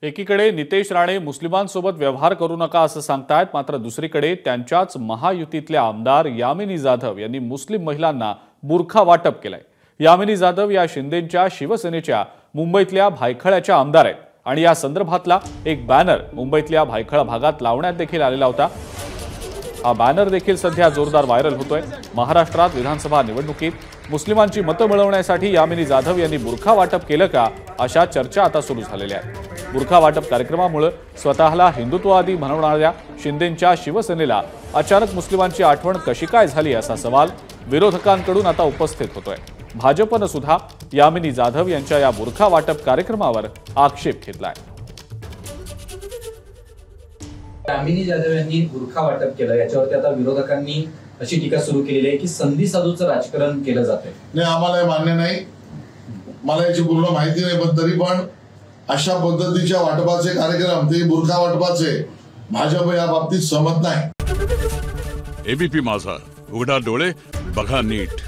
एकीकडे नितेश राणे मुस्लिमांसोबत व्यवहार करू नका असं सांगतायत, मात्र दुसरीकडे त्यांच्याच महायुतीतल्या आमदार यामिनी जाधव यांनी मुस्लिम महिलांना बुरखा वाटप केलंय। यामिनी जाधव या शिंदेंच्या शिवसेनेच्या मुंबईतल्या भायखळ्याच्या आमदार आहेत आणि या संदर्भातला एक बॅनर मुंबईतल्या भायखळा भागात लावण्यात देखील आलेला होता। हा बॅनर देखील सध्या जोरदार व्हायरल होतोय। महाराष्ट्रात विधानसभा निवडणुकीत मुस्लिमांची मतं मिळवण्यासाठी यामिनी जाधव यांनी बुरखा वाटप केलं का, अशा चर्चा आता सुरू झालेल्या आहेत। बुरखा वाटप कार्यक्रमामुळे स्वतःला हिंदुत्ववादी म्हणवणाऱ्या शिंदेंच्या शिवसेनेला अचानक मुस्लिमांची आठवण कशी काय झाली, असा सवाल विरोधकांकडून आता उपस्थित होतोय। भाजपनं सुद्धा यामिनी जाधव यांच्या या बुरखा वाटप कार्यक्रमावर आक्षेप घेतलाय। यामिनी जाधव यांनी बुरखा वाटप केलं, याच्यावरती आता विरोधकांनी अशी टीका सुरू केलेली आहे की संधी साधूचं राजकारण केलं जातंय। नाही, आम्हाला मान्य नाही, मला याची पूर्ण माहिती नाही, पण तरी पण अशा पद्धतीच्या वाटपाचे कार्यक्रम, ते बुरखा वाटपाचे, भाजप या बाबतीत सहमत नाही। एबीपी माझा, उघडा डोळे बघा नीट।